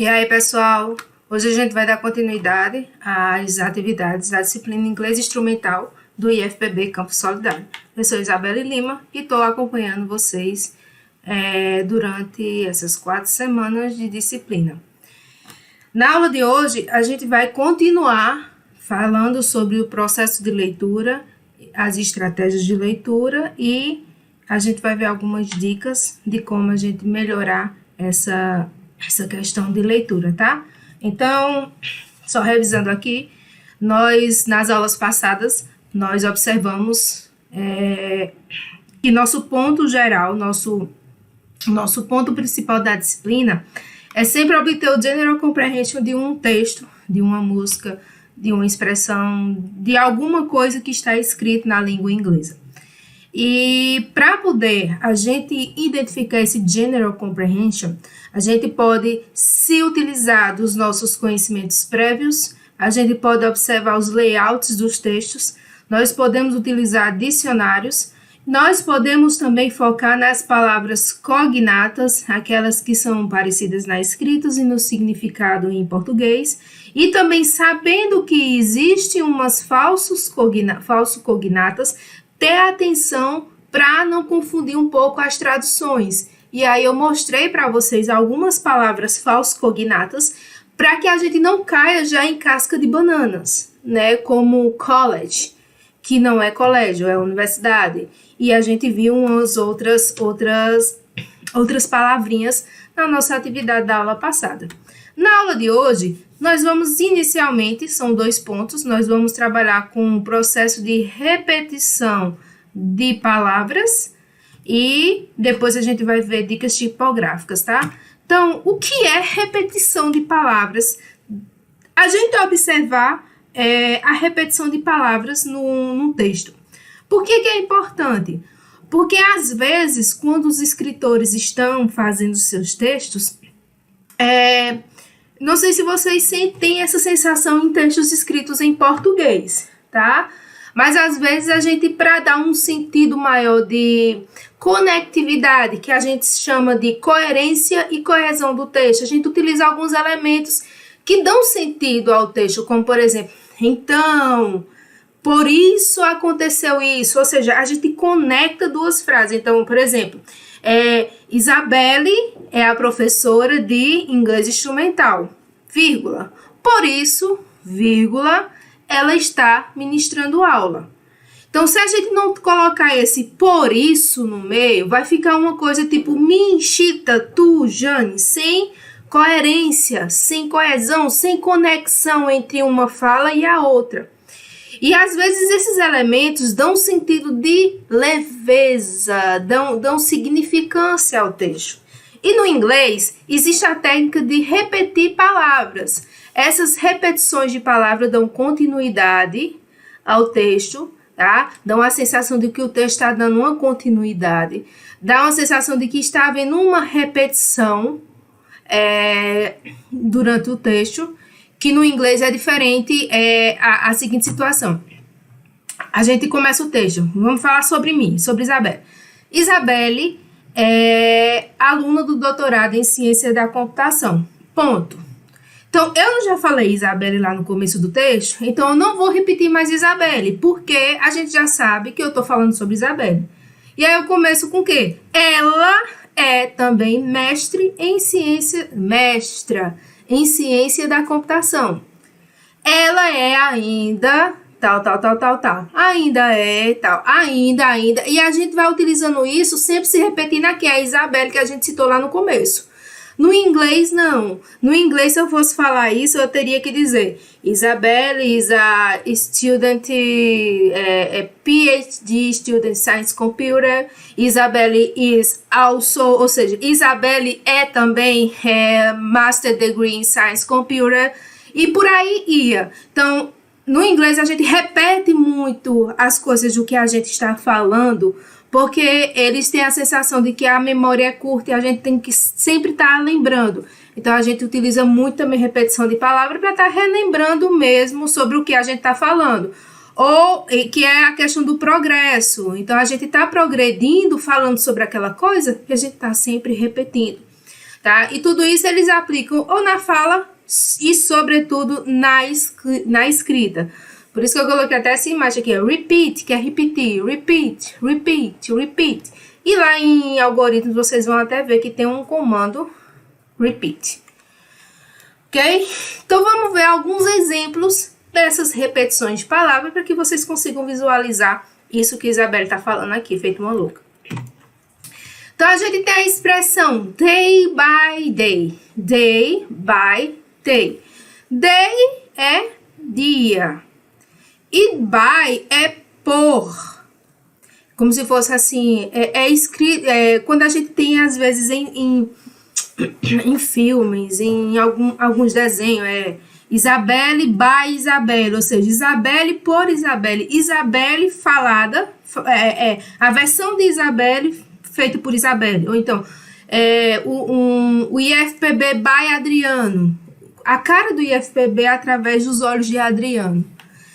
E aí, pessoal, hoje a gente vai dar continuidade às atividades da disciplina Inglês Instrumental do IFPB Campo Solidário. Eu sou Isabelle Lima e estou acompanhando vocês durante essas 4 semanas de disciplina. Na aula de hoje, a gente vai continuar falando sobre o processo de leitura, as estratégias de leitura e a gente vai ver algumas dicas de como a gente melhorar essa questão de leitura, tá? Então, só revisando aqui, nas aulas passadas, nós observamos que nosso ponto geral, nosso ponto principal da disciplina é sempre obter o general comprehension de um texto, de uma música, de uma expressão, de alguma coisa que está escrito na língua inglesa. E para poder a gente identificar esse general comprehension, a gente pode se utilizar dos nossos conhecimentos prévios, a gente pode observar os layouts dos textos, nós podemos utilizar dicionários, nós podemos também focar nas palavras cognatas, aquelas que são parecidas na escrita e no significado em português, e também sabendo que existem umas falsos cognatas, ter atenção para não confundir um pouco as traduções. E aí eu mostrei para vocês algumas palavras falso-cognatas para que a gente não caia já em casca de bananas, né? Como college, que não é colégio, é universidade. E a gente viu umas outras palavrinhas na nossa atividade da aula passada. Na aula de hoje, nós vamos inicialmente, são 2 pontos, nós vamos trabalhar com o processo de repetição de palavras e depois a gente vai ver dicas tipográficas, tá? Então, o que é repetição de palavras? A gente observar a repetição de palavras num texto. Por que é importante? Porque às vezes, quando os escritores estão fazendo seus textos, não sei se vocês têm essa sensação em textos escritos em português, tá? Mas às vezes a gente, para dar um sentido maior de conectividade, que a gente chama de coerência e coesão do texto, a gente utiliza alguns elementos que dão sentido ao texto, como por exemplo, então, por isso aconteceu isso, ou seja, a gente conecta 2 frases. Então, por exemplo, Isabelle é a professora de inglês instrumental, vírgula. Por isso, vírgula, ela está ministrando aula. Então, se a gente não colocar esse por isso no meio, vai ficar uma coisa tipo Minchita, tu, Jane, sem coerência, sem coesão, sem conexão entre uma fala e a outra. E às vezes esses elementos dão sentido de leveza, dão significância ao texto. E no inglês existe a técnica de repetir palavras. Essas repetições de palavras dão continuidade ao texto, tá? Dão a sensação de que o texto está dando uma continuidade, dá uma sensação de que está havendo uma repetição durante o texto, que no inglês é diferente, a seguinte situação. A gente começa o texto, vamos falar sobre mim, sobre Isabelle. Isabelle é aluna do doutorado em ciência da computação, ponto. Então, eu já falei Isabelle lá no começo do texto, então eu não vou repetir mais Isabelle, porque a gente já sabe que eu estou falando sobre Isabelle. E aí eu começo com o quê? Ela é também mestra em ciência da computação. Ela é ainda tal. Ainda é tal, ainda. E a gente vai utilizando isso, sempre se repetindo aqui, a Isabelle que a gente citou lá no começo. No inglês, não. No inglês, se eu fosse falar isso, eu teria que dizer Isabelle is a student, PhD student science computer. Isabelle is also, ou seja, Isabelle é também master degree in science computer. E por aí ia. Então, no inglês, a gente repete muito as coisas do que a gente está falando, porque eles têm a sensação de que a memória é curta e a gente tem que sempre estar lembrando. Então, a gente utiliza muito também repetição de palavras para estar relembrando mesmo sobre o que a gente está falando. Ou que é a questão do progresso. Então, a gente está progredindo, falando sobre aquela coisa que a gente está sempre repetindo. tá? E tudo isso eles aplicam ou na fala e, sobretudo, na escrita. Por isso que eu coloquei até essa imagem aqui, repeat, que é repetir, repeat, repeat, repeat. E lá em algoritmos vocês vão até ver que tem um comando repeat. Ok? Então vamos ver alguns exemplos dessas repetições de palavras para que vocês consigam visualizar isso que a Isabelle está falando aqui, feito uma louca. Então a gente tem a expressão day by day. Day by day. Day é dia. E by é por. Como se fosse assim, escrito, quando a gente tem às vezes em filmes, em alguns desenhos, Isabelle by Isabelle, ou seja, Isabelle por Isabelle. Isabelle falada, a versão de Isabelle feita por Isabelle. Ou então, o IFPB by Adriano. A cara do IFPB através dos olhos de Adriano.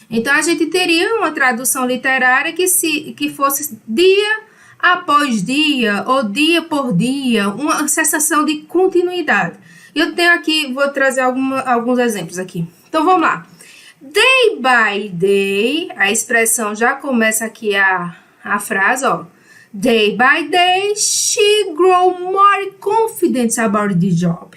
Então, a gente teria uma tradução literária que fosse dia após dia, ou dia por dia, uma sensação de continuidade. Eu tenho aqui, vou trazer alguns exemplos aqui. Então, vamos lá. Day by day, a expressão já começa aqui a frase, ó. Day by day, she grew more confident about the job.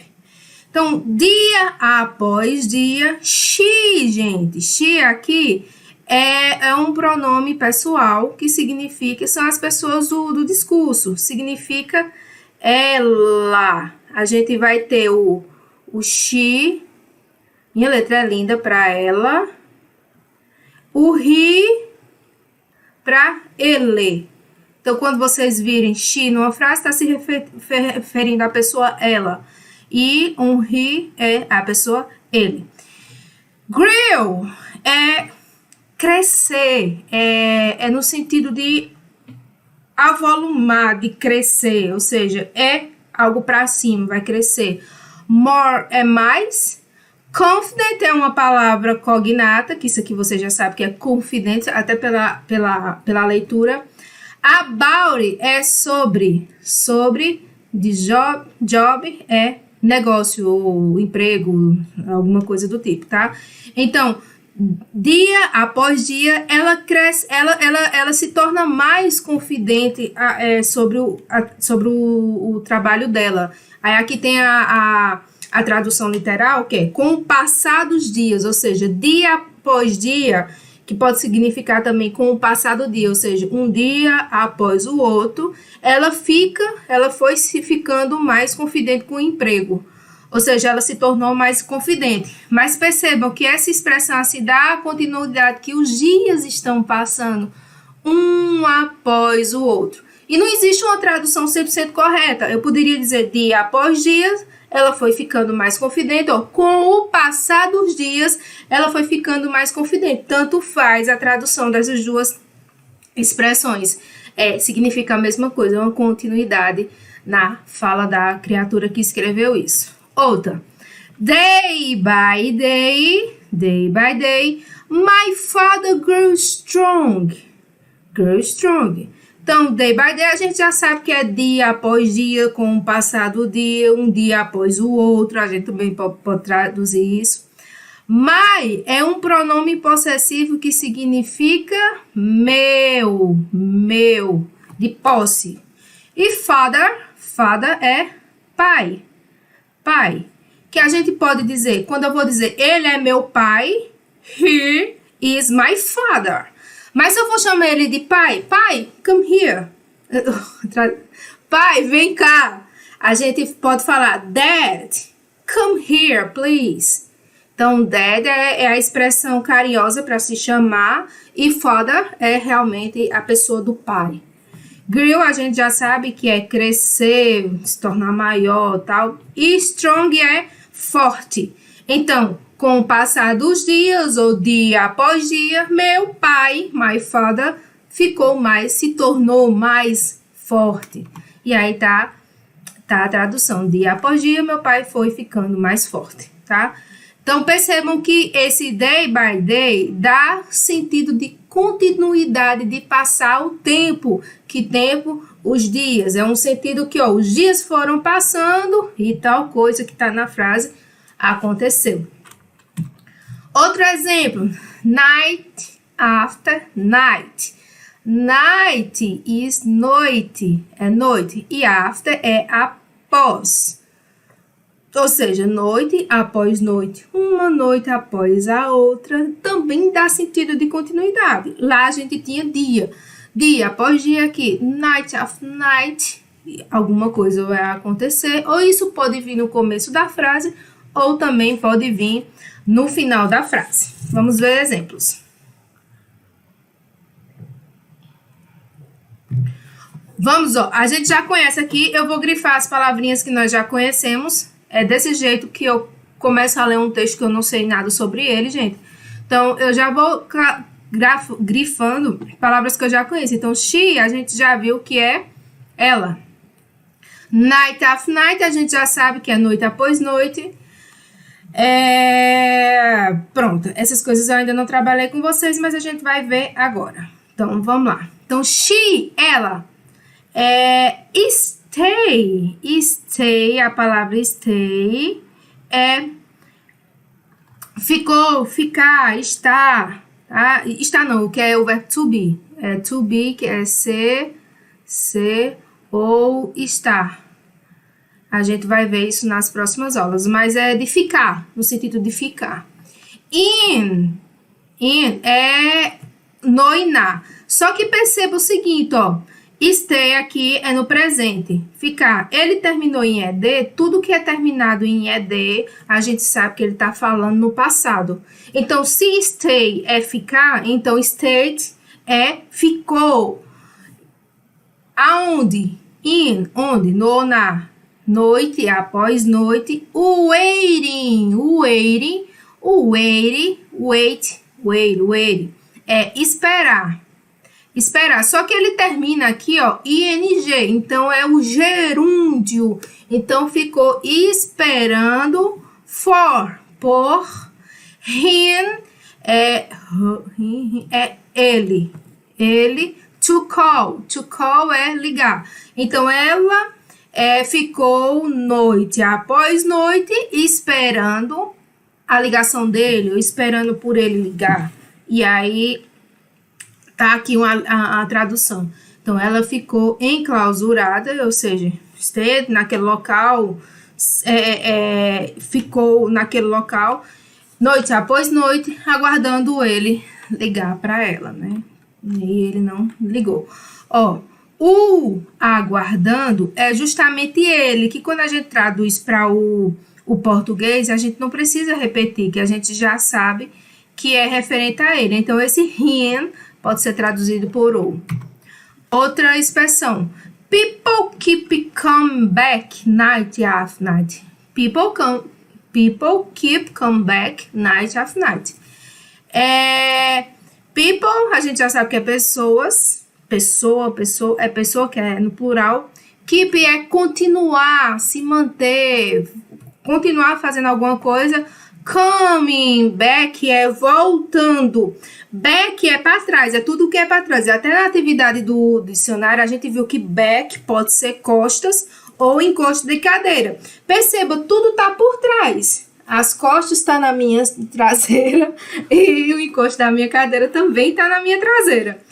Então, dia após dia, she, gente, she aqui é um pronome pessoal que significa, são as pessoas do discurso, significa ela. A gente vai ter o she, minha letra é linda para ela, o he para ele. Então, quando vocês virem she numa frase, está se referindo à pessoa ela. E um he é a pessoa ele. Grow é crescer, é no sentido de avolumar, de crescer, ou seja, é algo para cima, vai crescer. More é mais. Confident é uma palavra cognata, que isso aqui você já sabe que é confident, até pela leitura. About é sobre de job é negócio ou emprego, alguma coisa do tipo, tá? Então, dia após dia, ela cresce, ela se torna mais confidente sobre o trabalho dela. Aí aqui tem a tradução literal, que é com o passar dos dias, ou seja, dia após dia, que pode significar também com o passar do dia, ou seja, um dia após o outro, ela foi se ficando mais confidente com o emprego. Ou seja, ela se tornou mais confidente. Mas percebam que essa expressão se dá a continuidade que os dias estão passando um após o outro. E não existe uma tradução 100% correta. Eu poderia dizer dia após dia, ela foi ficando mais confidente. Ó, com o passar dos dias, ela foi ficando mais confidente. Tanto faz a tradução dessas duas expressões. Significa a mesma coisa, uma continuidade na fala da criatura que escreveu isso. Outra. Day by day, my father grew strong. Então, day by day a gente já sabe que é dia após dia, com o passar do dia, um dia após o outro. A gente também pode traduzir isso. My é um pronome possessivo que significa meu, de posse. E father é pai. Que a gente pode dizer, quando eu vou dizer ele é meu pai, he is my father. Mas se eu vou chamar ele de pai, come here. Pai, vem cá. A gente pode falar, dad, come here, please. Então, dad é a expressão carinhosa para se chamar e father é realmente a pessoa do pai. Grow a gente já sabe que é crescer, se tornar maior, tal. E strong é forte. Então, com o passar dos dias ou dia após dia, meu pai, my father, se tornou mais forte. E aí tá a tradução. Dia após dia, meu pai foi ficando mais forte, tá? Então, percebam que esse day by day dá sentido de continuidade, de passar o tempo. Que tempo? Os dias. É um sentido que, ó, os dias foram passando e tal coisa que está na frase aconteceu. Outro exemplo. Night after night. Night is noite, é noite. E after é após. Ou seja, noite após noite, uma noite após a outra, também dá sentido de continuidade. Lá a gente tinha dia, dia após dia aqui, night after night, alguma coisa vai acontecer, ou isso pode vir no começo da frase, ou também pode vir no final da frase. Vamos ver exemplos. Vamos, ó, a gente já conhece aqui, eu vou grifar as palavrinhas que nós já conhecemos. É desse jeito que eu começo a ler um texto que eu não sei nada sobre ele, gente. Então, eu já vou grifando palavras que eu já conheço. Então, she, a gente já viu que é ela. Night after night, a gente já sabe que é noite após noite. Pronto, essas coisas eu ainda não trabalhei com vocês, mas a gente vai ver agora. Então, vamos lá. Então, she, ela. Stay, a palavra stay ficou, ficar, estar, tá? Estar não, o que é o verbo to be. É to be, que é ser ou estar. A gente vai ver isso nas próximas aulas, mas é de ficar, no sentido de ficar. In é no e na. Só que perceba o seguinte, ó. Stay aqui é no presente. Ficar. Ele terminou em ED. Tudo que é terminado em ED, a gente sabe que ele está falando no passado. Então, se stay é ficar, então stayed é ficou. Aonde? In. Onde? No, na. Noite após noite. Waiting. Wait. É esperar. Esperar, só que ele termina aqui, ó, ing, então é o gerúndio, então ficou esperando por him, é ele, to call é ligar, então ela ficou noite após noite esperando a ligação dele, ou esperando por ele ligar, e aí tá aqui a tradução. Então, ela ficou enclausurada, ou seja, esteve naquele local, ficou naquele local, noite após noite, aguardando ele ligar para ela, né? E ele não ligou. Ó, o aguardando é justamente ele, que quando a gente traduz para o português, a gente não precisa repetir, que a gente já sabe que é referente a ele. Então, esse him pode ser traduzido por ou. Outra expressão. People keep come back night after night. People keep come back night after night. People, a gente já sabe que é pessoas. Pessoa, é pessoa que é no plural. Keep é continuar, se manter, continuar fazendo alguma coisa. Coming back é voltando. Back é para trás, é tudo que é para trás. Até na atividade do dicionário, a gente viu que back pode ser costas ou encosto de cadeira. Perceba, tudo tá por trás. As costas estão na minha traseira e o encosto da minha cadeira também está na minha traseira.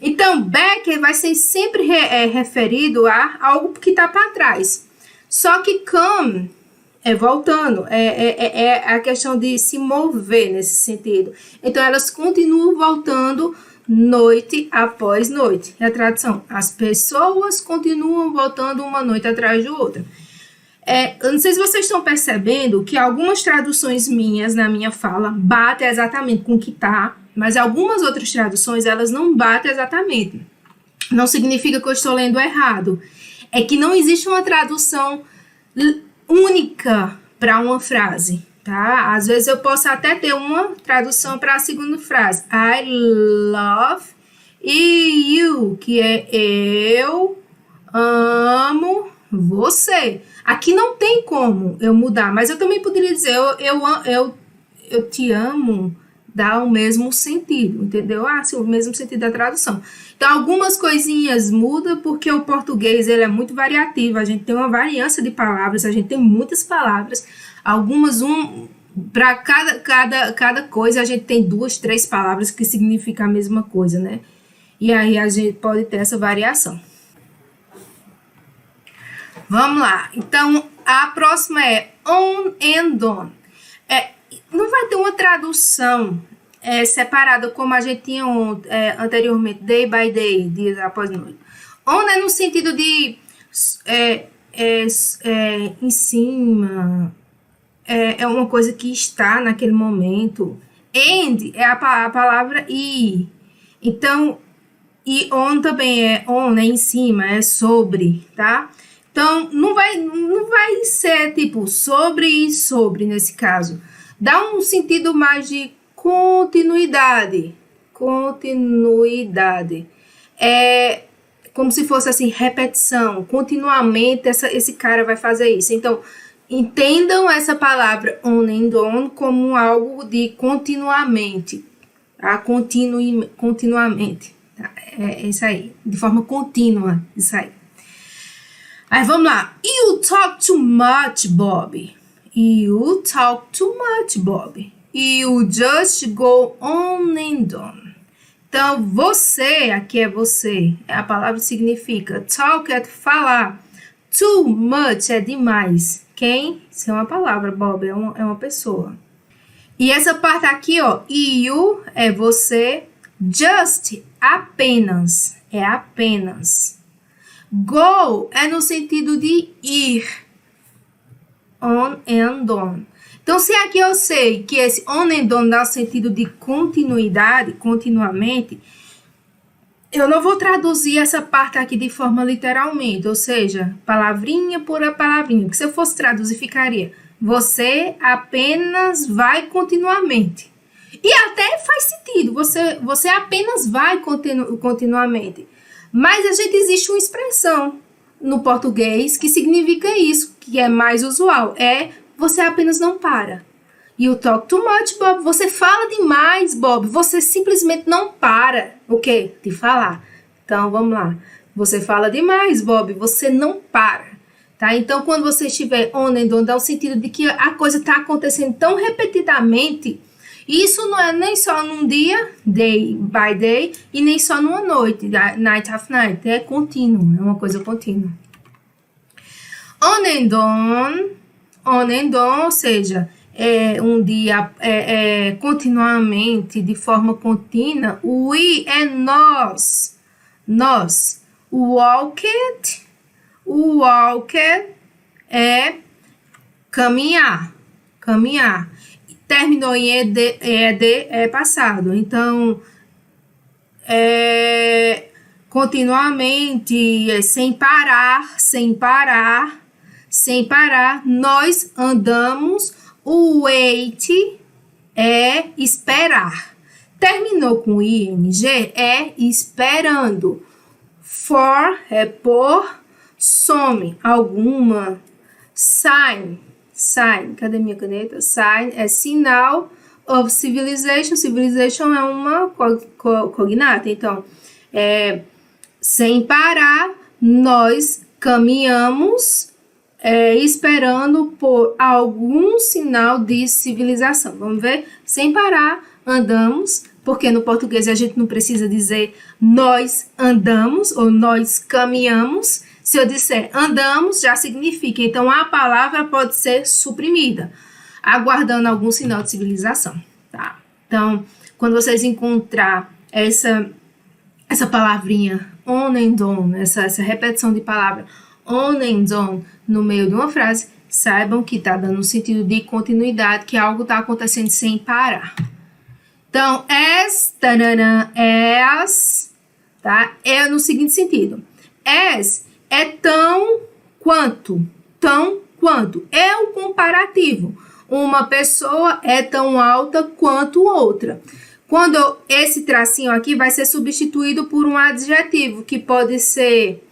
Então, back vai ser sempre referido a algo que está para trás. Só que come é voltando, é a questão de se mover nesse sentido. Então, elas continuam voltando noite após noite. É a tradução. As pessoas continuam voltando uma noite atrás de outra. Eu não sei se vocês estão percebendo que algumas traduções minhas, na minha fala, batem exatamente com o que está, mas algumas outras traduções, elas não batem exatamente. Não significa que eu estou lendo errado. É que não existe uma tradução única para uma frase, tá? Às vezes eu posso até ter uma tradução para a segunda frase. I love you, que é eu amo você. Aqui não tem como eu mudar, mas eu também poderia dizer eu eu te amo dá o mesmo sentido, entendeu? Sim, o mesmo sentido da tradução. Então, algumas coisinhas mudam porque o português ele é muito variativo, a gente tem uma variância de palavras, a gente tem muitas palavras, algumas, para cada coisa, a gente tem 2, 3 palavras que significam a mesma coisa, né? E aí a gente pode ter essa variação. Vamos lá. Então, a próxima é on and on. Não vai ter uma tradução separada como a gente tinha anteriormente, day by day, dias após noite. On é no sentido de em cima, é uma coisa que está naquele momento. And é a palavra e. Então, e on também é on, é em cima, é sobre, tá? Então, não vai ser tipo sobre e sobre nesse caso. Dá um sentido mais de continuidade. Continuidade. É como se fosse assim, repetição. Continuamente esse cara vai fazer isso. Então, entendam essa palavra on and on como algo de continuamente. Tá? Continuamente. Tá? É isso aí. De forma contínua. Isso aí. Aí vamos lá. You talk too much, Bob. You talk too much, Bob. You just go on and on. Então, você, aqui é você. A palavra significa talk é falar. Too much é demais. Quem? Isso é uma palavra, Bob, é uma pessoa. E essa parte aqui, ó, you é você. Just, apenas, é apenas. Go é no sentido de ir. On and on. Então, se aqui eu sei que esse on and on dá o sentido de continuidade, continuamente, eu não vou traduzir essa parte aqui de forma literalmente, ou seja, palavrinha por palavrinha. Porque se eu fosse traduzir, ficaria: você apenas vai continuamente. E até faz sentido, você apenas vai continuamente. Mas existe uma expressão no português que significa isso, que é mais usual, você apenas não para. You talk too much, Bob. Você fala demais, Bob. Você simplesmente não para. O quê? De falar. Então, vamos lá. Você fala demais, Bob. Você não para. Tá? Então, quando você estiver on and on, dá o sentido de que a coisa está acontecendo tão repetidamente. Isso não é nem só num dia, day by day, e nem só numa noite, night after night. É contínuo, é uma coisa contínua. On and on, ou seja, um dia continuamente, de forma contínua. We é nós. Walked é caminhar. Terminou em ED, é passado. Então, continuamente, sem parar, nós andamos. O wait é esperar. Terminou com ing, é esperando. For é por, some, alguma. Sign, cadê minha caneta? Sign é sinal of civilization. Civilization é uma cognata. Então, sem parar, nós caminhamos esperando por algum sinal de civilização. Vamos ver? Sem parar, andamos, porque no português a gente não precisa dizer nós andamos ou nós caminhamos. Se eu disser andamos, já significa. Então, a palavra pode ser suprimida, aguardando algum sinal de civilização. Tá? Então, quando vocês encontrar essa palavrinha on and on, essa repetição de palavra on and on no meio de uma frase, saibam que está dando um sentido de continuidade, que algo está acontecendo sem parar. Então, as, tá? É no seguinte sentido. As é tão quanto. É um comparativo. Uma pessoa é tão alta quanto outra. Quando esse tracinho aqui vai ser substituído por um adjetivo, que pode ser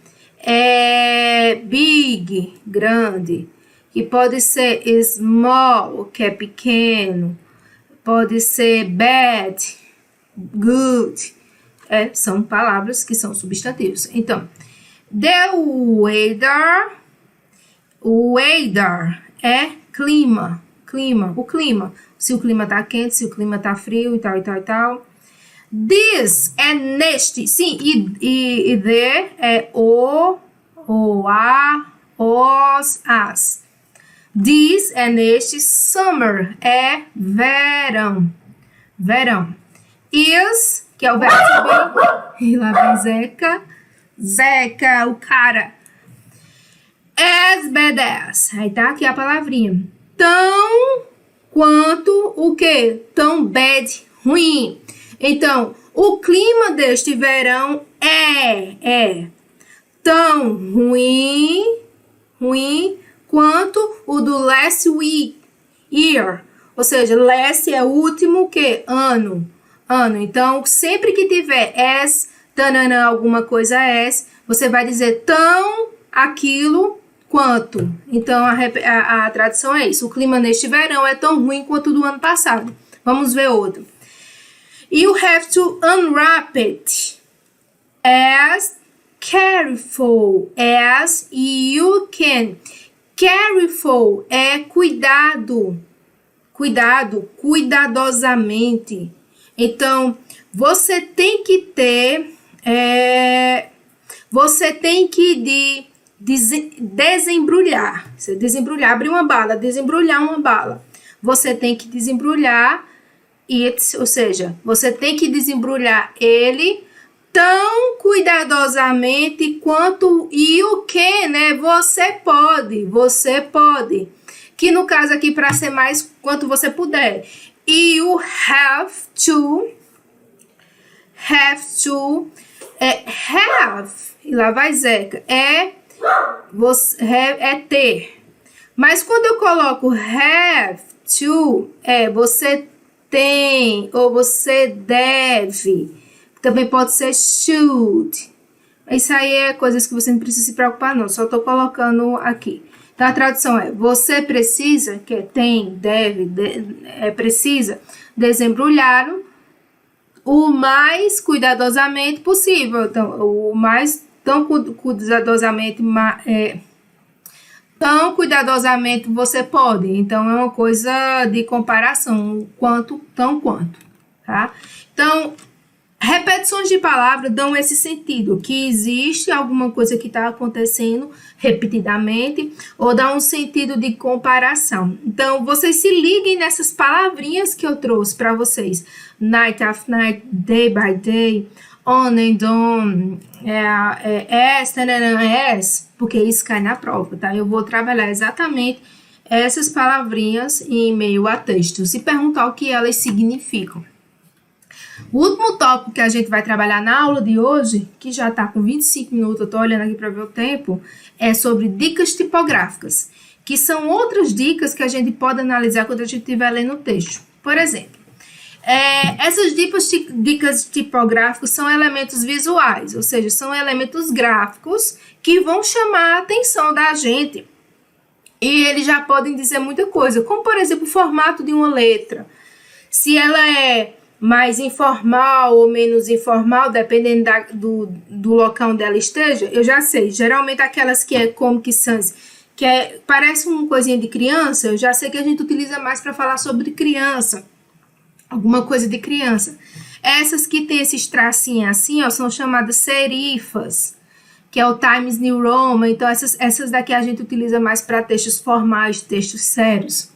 big, grande, que pode ser small, que é pequeno, pode ser bad, good. São palavras que são substantivos. Então, the weather, o weather é clima, o clima. Se o clima tá quente, se o clima tá frio e tal, e tal, e tal. This é neste, sim, e the é o, a, os, as. This é neste, summer é verão, Is, que é o verbo subir, e lá vem Zeca, o cara. As bad as, aí tá aqui a palavrinha. Tão quanto o quê? Tão bad, ruim. Então, o clima deste verão é tão ruim quanto o do last year. Ou seja, last é o último que? Ano. Então, sempre que tiver as, tanana, alguma coisa as, você vai dizer tão aquilo quanto. Então, a tradução é isso. O clima neste verão é tão ruim quanto o do ano passado. Vamos ver outro. You have to unwrap it as careful as you can. Careful é cuidadosamente. Então, você tem que ter, você tem que desembrulhar. Você desembrulhar, abrir uma bala, desembrulhar uma bala. Você tem que desembrulhar it, ou seja, você tem que desembrulhar ele tão cuidadosamente quanto you can, né? Você pode. Que no caso aqui, para ser mais, quanto você puder. You have to, e lá vai Zeca, é ter. Mas quando eu coloco have to, você tem, ou você deve. Também pode ser should. Isso aí é coisas que você não precisa se preocupar, não. Só tô colocando aqui. Então, a tradução é, você precisa, que é tem, deve, precisa, desembrulhá-lo o mais cuidadosamente possível. Então, o mais, tão cuidadosamente você pode. Então, é uma coisa de comparação, quanto, tá? Então, repetições de palavras dão esse sentido, que existe alguma coisa que está acontecendo repetidamente, ou dá um sentido de comparação. Então, vocês se liguem nessas palavrinhas que eu trouxe para vocês. Night after night, day by day, on and on, as, porque isso cai na prova, tá? Eu vou trabalhar exatamente essas palavrinhas em meio a textos e perguntar o que elas significam. O último tópico que a gente vai trabalhar na aula de hoje, que já está com 25 minutos, eu estou olhando aqui para ver o tempo, é sobre dicas tipográficas, que são outras dicas que a gente pode analisar quando a gente estiver lendo o texto. Por exemplo, essas dicas tipográficas são elementos visuais, ou seja, são elementos gráficos que vão chamar a atenção da gente. E eles já podem dizer muita coisa, como por exemplo o formato de uma letra. Se ela é mais informal ou menos informal, dependendo do local onde ela esteja, eu já sei. Geralmente aquelas que é Comic Sans, que parece uma coisinha de criança, eu já sei que a gente utiliza mais para falar sobre criança, alguma coisa de criança. Essas que tem esses tracinhos assim, ó, são chamadas serifas, que é o Times New Roman. Então essas daqui a gente utiliza mais para textos formais, textos sérios.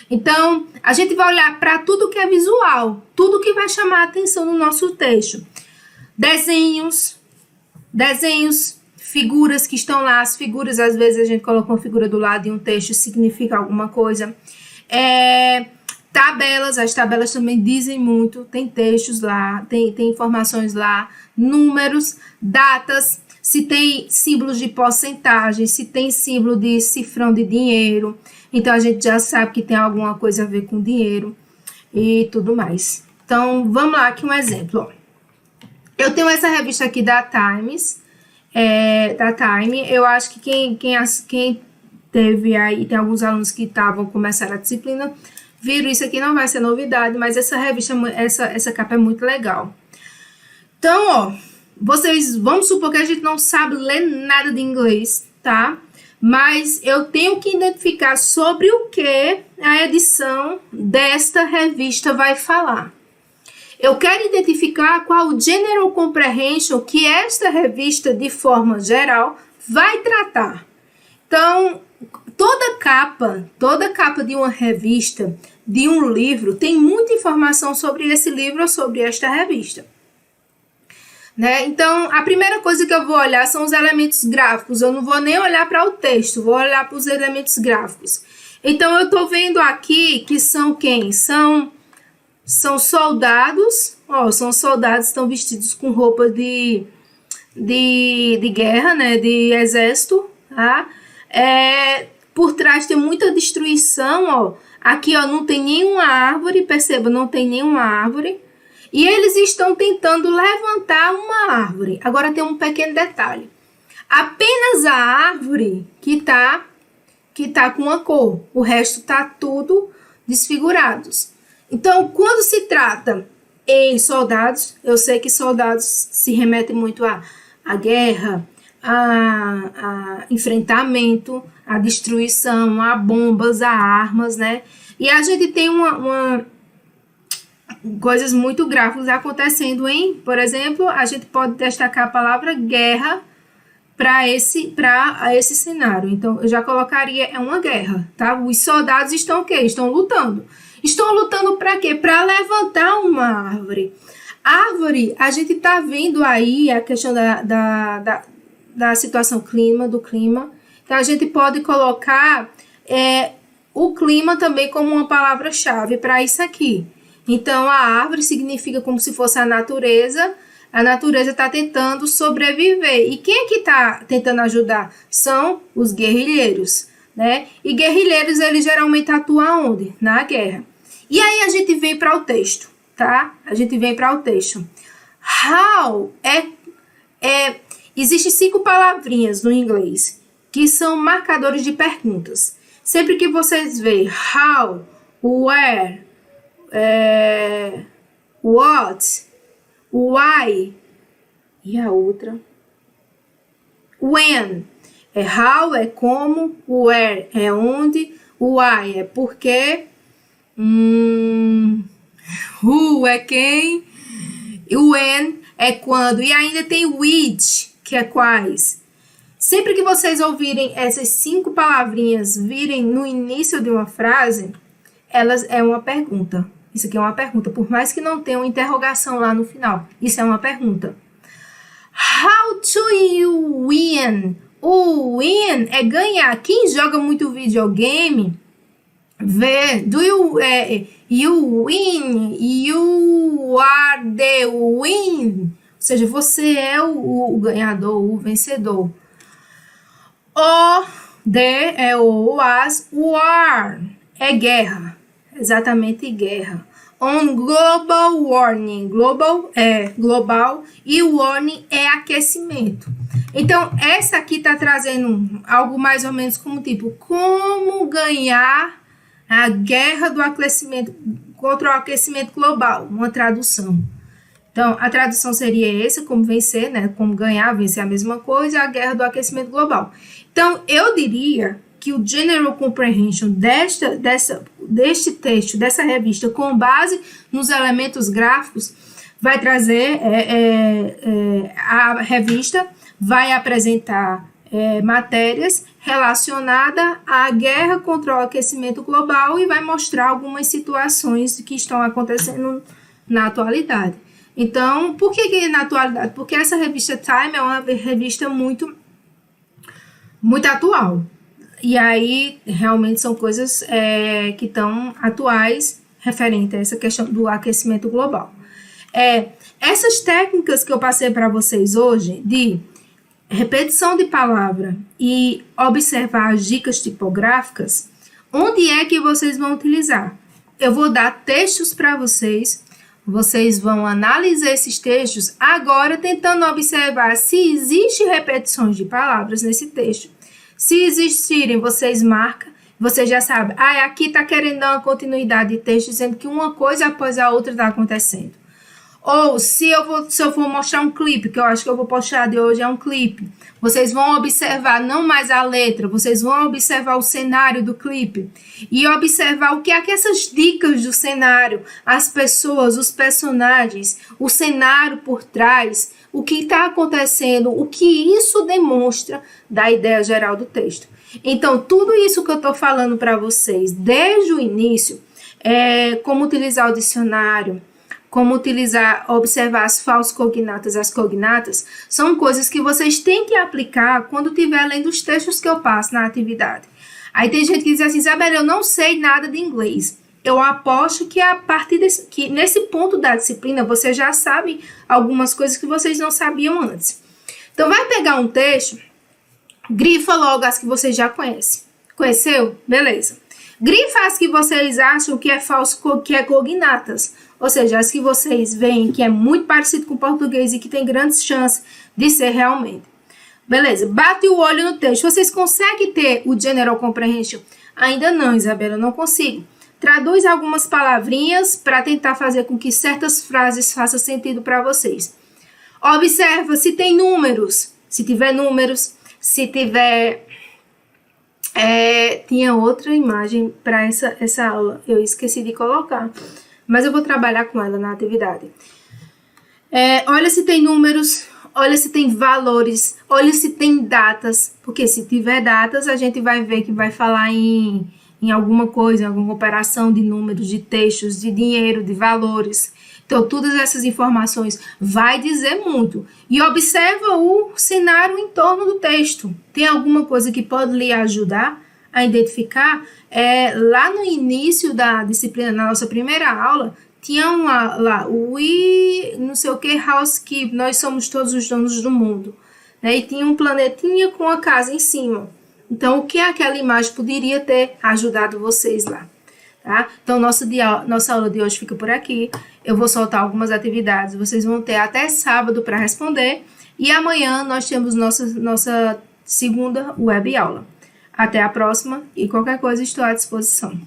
Então, a gente vai olhar para tudo que é visual, tudo que vai chamar a atenção no nosso texto. Desenhos, figuras que estão lá, as figuras, às vezes a gente coloca uma figura do lado de um texto, significa alguma coisa. Tabelas, as tabelas também dizem muito, tem textos lá, tem informações lá, números, datas, se tem símbolos de porcentagem, se tem símbolo de cifrão de dinheiro. Então, a gente já sabe que tem alguma coisa a ver com dinheiro e tudo mais. Então, vamos lá, aqui um exemplo. Ó. Eu tenho essa revista aqui da Times, da Time. Eu acho que quem teve aí, tem alguns alunos que começaram a disciplina, viram, isso aqui não vai ser novidade, mas essa revista, essa capa é muito legal. Então, ó, vocês, vamos supor que a gente não sabe ler nada de inglês, tá? Mas eu tenho que identificar sobre o que a edição desta revista vai falar. Eu quero identificar qual o General Comprehension que esta revista, de forma geral, vai tratar. Então, toda capa de uma revista, de um livro, tem muita informação sobre esse livro ou sobre esta revista. Né? Então, a primeira coisa que eu vou olhar são os elementos gráficos. Eu não vou nem olhar para o texto, vou olhar para os elementos gráficos. Então, eu estou vendo aqui que são quem? São soldados. Ó, são soldados que estão vestidos com roupa de guerra, né? De exército, tá? Por trás tem muita destruição, ó. Aqui, ó, não tem nenhuma árvore, perceba, não tem nenhuma árvore. E eles estão tentando levantar uma árvore. Agora tem um pequeno detalhe. Apenas a árvore que tá com uma cor. O resto tá tudo desfigurados. Então, quando se trata em soldados, eu sei que soldados se remetem muito à guerra, a enfrentamento, a destruição, a bombas, a armas, né? E a gente tem coisas muito gráficas acontecendo por exemplo, a gente pode destacar a palavra guerra para esse cenário. Então, eu já colocaria, uma guerra, tá? Os soldados estão o quê? Estão lutando. Estão lutando para quê? Para levantar uma árvore. Árvore, a gente tá vendo aí a questão da situação do clima. Então, a gente pode colocar o clima também como uma palavra-chave para isso aqui. Então, a árvore significa como se fosse a natureza. A natureza está tentando sobreviver. E quem é que está tentando ajudar? São os guerrilheiros, né? E guerrilheiros, eles geralmente atuam onde? Na guerra. E aí, a gente vem para o texto, tá? A gente vem para o texto. How existem 5 palavrinhas no inglês que são marcadores de perguntas. Sempre que vocês veem how, where, what, why e a outra when. How é como, where é onde, why é porquê, who é quem, when é quando, e ainda tem which, que é quais. Sempre que vocês ouvirem essas 5 palavrinhas virem no início de uma frase, elas é uma pergunta. Isso aqui é uma pergunta, por mais que não tenha uma interrogação lá no final. Isso é uma pergunta. How do you win? O win é ganhar. Quem joga muito videogame, vê. Do you, you win? You are the win. Ou seja, você é o ganhador, o vencedor. O, the é o, as, war é guerra. Exatamente, guerra. On global warming. Global é global e warming é aquecimento. Então, essa aqui está trazendo algo mais ou menos como tipo, como ganhar a guerra do aquecimento contra o aquecimento global. Uma tradução. Então, a tradução seria essa, como vencer, né? Como ganhar, vencer a mesma coisa, a guerra do aquecimento global. Então, eu diria que o General Comprehension deste texto, dessa revista, com base nos elementos gráficos, vai trazer, a revista vai apresentar matérias relacionadas à guerra contra o aquecimento global e vai mostrar algumas situações que estão acontecendo na atualidade. Então, por que na atualidade? Porque essa revista Time é uma revista muito atual. E aí, realmente, são coisas que estão atuais referente a essa questão do aquecimento global. Essas técnicas que eu passei para vocês hoje, de repetição de palavra e observar as dicas tipográficas, onde é que vocês vão utilizar? Eu vou dar textos para vocês vão analisar esses textos agora, tentando observar se existe repetições de palavras nesse texto. Se existirem, vocês marcam Você já sabe, aqui está querendo dar uma continuidade de texto, dizendo que uma coisa após a outra está acontecendo. Ou se eu for mostrar um clipe, que eu acho que eu vou postar de hoje é um clipe, vocês vão observar não mais a letra, vocês vão observar o cenário do clipe e observar o que é que essas dicas do cenário, as pessoas, os personagens, o cenário por trás, o que está acontecendo, o que isso demonstra da ideia geral do texto. Então, tudo isso que eu estou falando para vocês desde o início, como utilizar o dicionário, como observar as falsas cognatas, as cognatas, são coisas que vocês têm que aplicar quando estiver lendo os textos que eu passo na atividade. Aí tem gente que diz assim, Isabela, eu não sei nada de inglês. Eu aposto que a partir que nesse ponto da disciplina, vocês já sabem algumas coisas que vocês não sabiam antes. Então, vai pegar um texto, grifa logo as que vocês já conhecem. Conheceu? Beleza. Grifa as que vocês acham que é falso, que é cognatas. Ou seja, as que vocês veem que é muito parecido com o português e que tem grandes chances de ser realmente. Beleza, bate o olho no texto. Vocês conseguem ter o General Comprehension? Ainda não, Isabela, eu não consigo. Traduz algumas palavrinhas para tentar fazer com que certas frases façam sentido para vocês. Observa se tem números. Se tiver números, se tiver... tinha outra imagem para essa aula, eu esqueci de colocar. Mas eu vou trabalhar com ela na atividade. Olha se tem números, olha se tem valores, olha se tem datas, porque se tiver datas, a gente vai ver que vai falar em alguma coisa, em alguma operação de números, de textos, de dinheiro, de valores. Então, todas essas informações vai dizer muito. E observa o cenário em torno do texto. Tem alguma coisa que pode lhe ajudar a identificar? Lá no início da disciplina, na nossa primeira aula, tinha lá, não sei o que, housekeep, nós somos todos os donos do mundo. Né? E tinha um planetinha com a casa em cima. Então, o que aquela imagem poderia ter ajudado vocês lá? Tá? Então, nossa aula de hoje fica por aqui. Eu vou soltar algumas atividades, vocês vão ter até sábado para responder. E amanhã nós temos nossa segunda web aula. Até a próxima e qualquer coisa estou à disposição.